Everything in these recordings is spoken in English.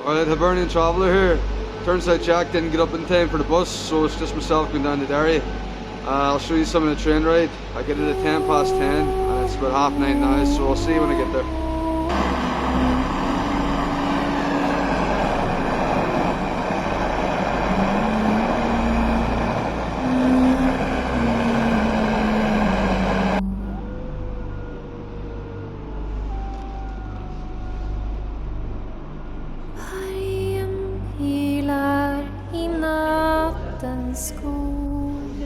Alright, Hibernian traveller here. Turns out Jack didn't get up in time for the bus, so it's just myself going down to Derry. I'll show you some of the train ride. I get it at 10 past 10 and it's about 9:30 now, so I'll see you when I get there. Skog.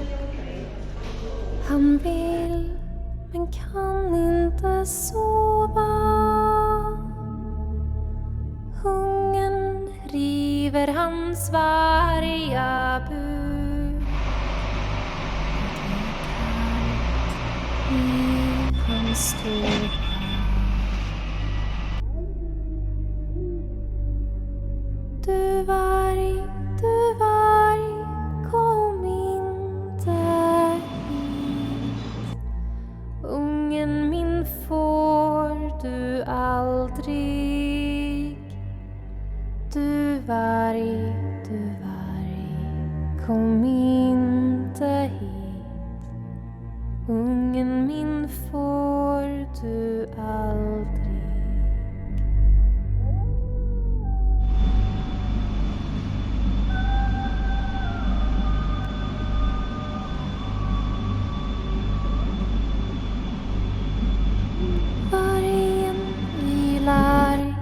Han vill men kan inte sova. Hungern river hans varga buk. I hans stuga. Du varg, kom inte hit. Ungen min får du aldrig. Du varg, kom inte hit. Ungen min får du aldrig.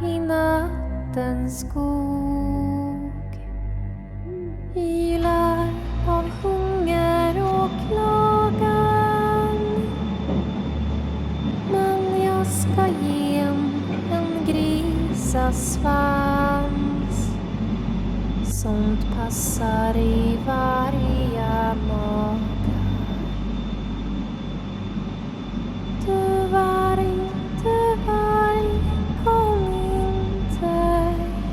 I nattens skog, ylar av hunger och klagan. Men jag ska ge en grisasvans. Sånt passar i varje magar. Du varg, kom inte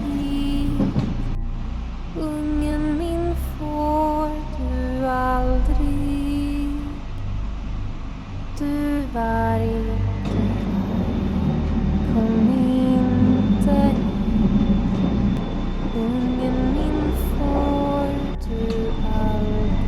hit. Ungen min får du aldrig. Du varg, kom inte hit. Ungen min får du aldrig.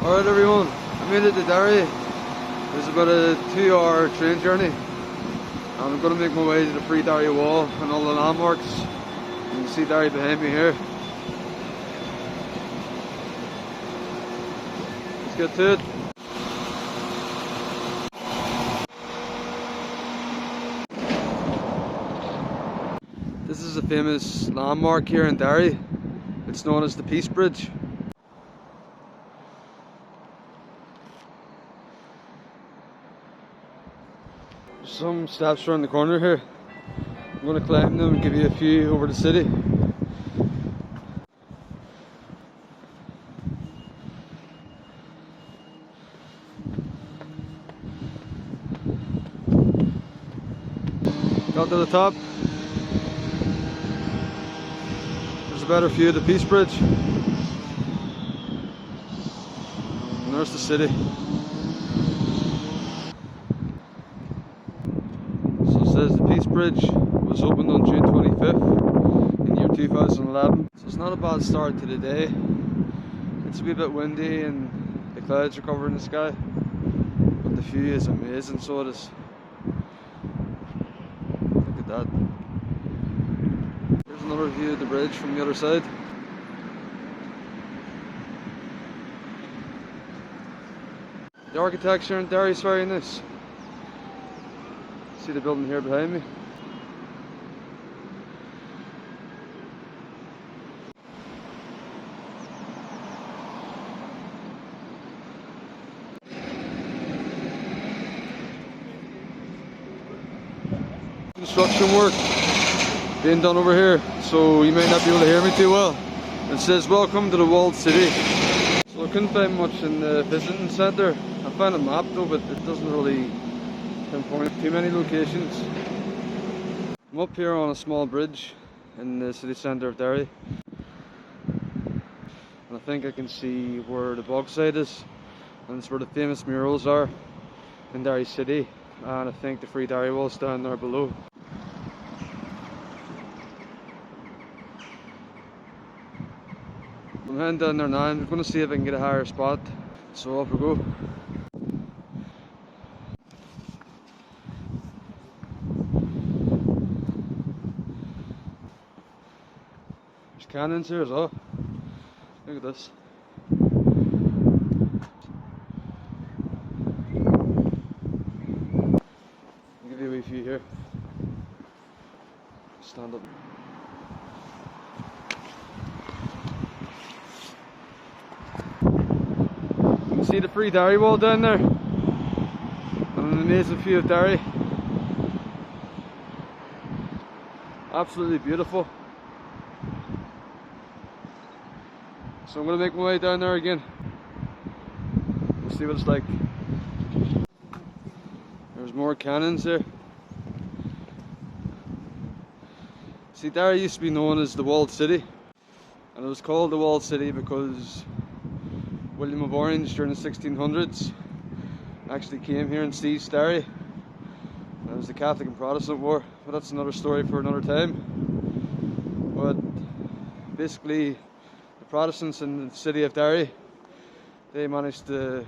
Alright everyone, I made it to Derry. It's about a 2-hour train journey. And I'm going to make my way to the Free Derry Wall and all the landmarks. You can see Derry behind me here. Let's get to it. This is a famous landmark here in Derry. It's known as the Peace Bridge. Some steps around the corner here. I'm going to climb them and give you a view over the city. Got to the top. There's a better view of the Peace Bridge. And there's the city. Says the Peace Bridge was opened on June 25th in year 2011. So it's not a bad start to the day. It's a wee bit windy and the clouds are covering the sky, but the view is amazing, so it is. Look at that. Here's another view of the bridge from the other side. The architecture in Derry is very nice. See the building here behind me. Construction work being done over here, so you might not be able to hear me too well. It says welcome to the walled city. So I couldn't find much in the visiting centre. I found a map though, but it doesn't really pinpoint too many locations. I'm up here on a small bridge in the city centre of Derry, and I think I can see where the bogside is, and it's where the famous murals are in Derry City, and I think the Free Derry Wall's down there below. I'm heading down there now. I'm going to see if I can get a higher spot, so off we go. There's cannons here as well. Look at this. I'll give you a wee few here. Stand up. You can see the Free Derry Wall down there, and an amazing view of Derry. Absolutely beautiful. So I'm going to make my way down there again. We'll see what it's like. There's more cannons there. See, Derry used to be known as the Walled City, and it was called the Walled City because William of Orange during the 1600s actually came here and seized Derry. And it was the Catholic and Protestant War, but that's another story for another time. But basically, the Protestants in the city of Derry, they managed to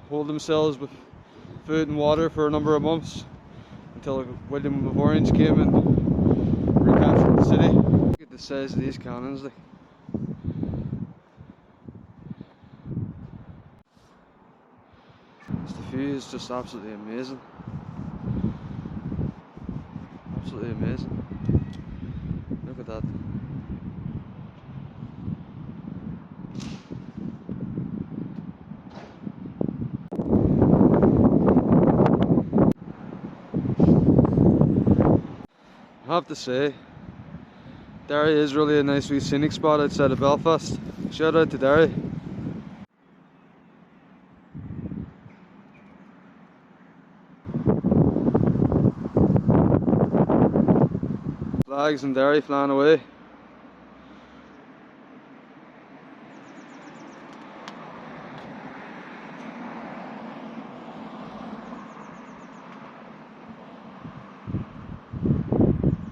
hold themselves with food and water for a number of months until William of Orange came and recaptured the city. Look at the size of these cannons. Like. The view is just absolutely amazing. Absolutely amazing. Look at that. I have to say, Derry is really a nice wee scenic spot outside of Belfast. Shout out to Derry. Flags in Derry flying away.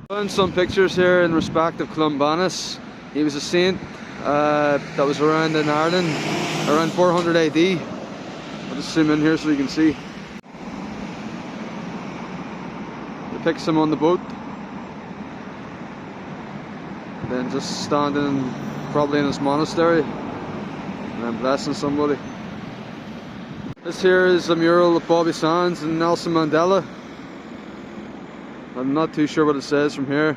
Found some pictures here in respect of Columbanus. He was a saint that was around in Ireland around 400 AD. I'll just zoom in here so you can see. Depicts him on the boat, then just standing probably in his monastery and then blessing somebody. This here is a mural of Bobby Sands and Nelson Mandela. I'm not too sure what it says from here.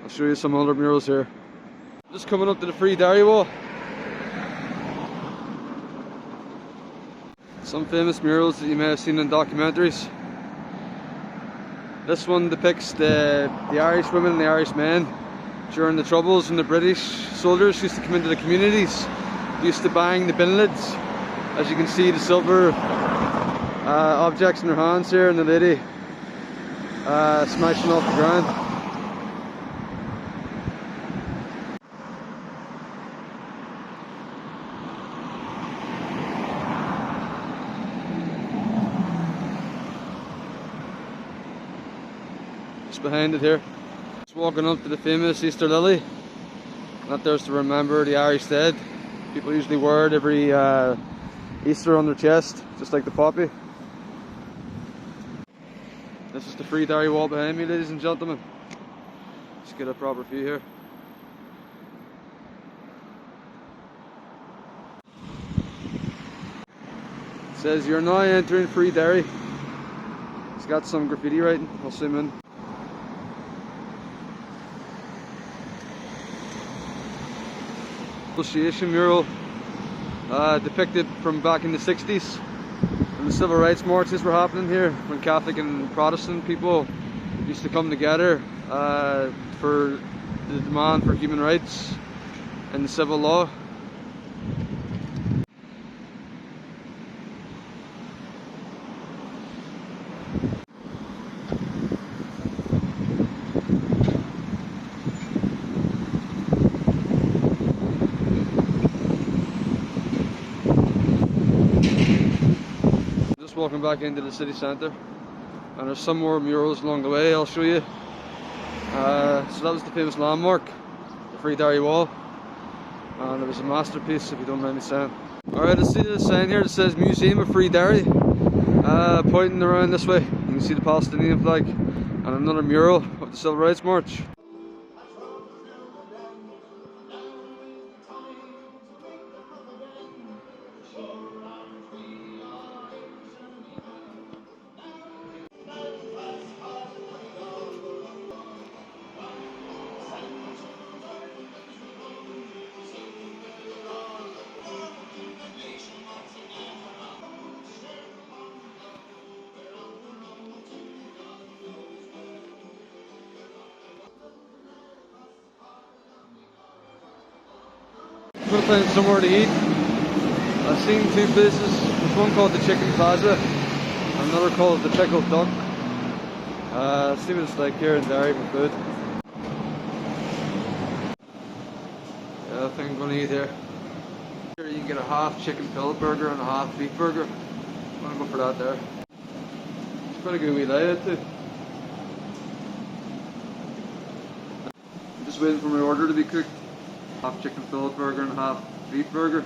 I'll show you some other murals here. Just coming up to the Free Derry Wall. Some famous murals that you may have seen in documentaries. This one depicts the Irish women and the Irish men during the Troubles, when the British soldiers used to come into the communities. They used to bang the bin lids. As you can see, the silver objects in their hands here, and the lady smashing off the ground. Just behind it here. Just walking up to the famous Easter lily. That there's to remember the Irish dead. People usually wear it every Easter on their chest, just like the poppy. This is the Free Derry Wall behind me, ladies and gentlemen. Let's get a proper view here. It says, "You're now entering Free Derry." It's got some graffiti writing. I'll zoom in. Association mural depicted from back in the 60s when the civil rights marches were happening here, when Catholic and Protestant people used to come together for the demand for human rights and civil law. Just walking back into the city centre, and there's some more murals along the way I'll show you. So that was the famous landmark, the Free Derry Wall, and it was a masterpiece, if you don't mind me saying. Alright, I see this sign here that says Museum of Free Derry, pointing around this way. You can see the Palestinian flag and another mural of the Civil Rights March. I'm going to find somewhere to eat. I've seen two places. There's one called the Chicken Plaza, and another called the Pickled Duck. See what it's like here in Derry for food. Yeah, I think I'm going to eat here. Here you can get a half chicken fillet burger and a half beef burger. I'm going to go for that there. It's quite a good wee layout too. I'm just waiting for my order to be cooked. Half chicken fillet burger and half beef burger.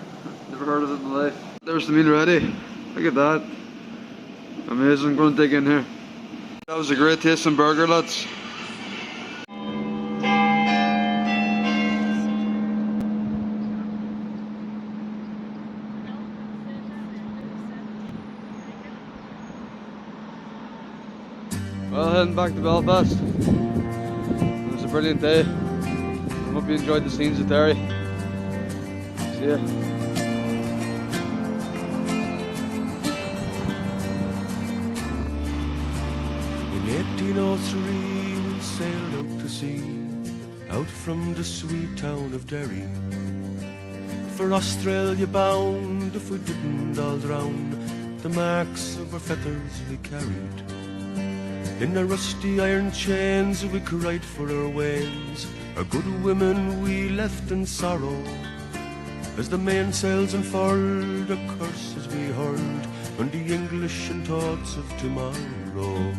Never heard of it in my life. There's the meal ready. Look at that. Amazing. I'm going to dig in here. That was a great tasting burger, lads. Well, heading back to Belfast. It was a brilliant day. I hope you enjoyed the scenes of Derry. See ya. In 1803 we sailed out to sea, out from the sweet town of Derry. For Australia bound, if we didn't all drown, the marks of our feathers we carried. In our rusty iron chains we cried for our wains, our good women we left in sorrow. As the mainsails unfurled, the curses we hurled on the English and thoughts of tomorrow.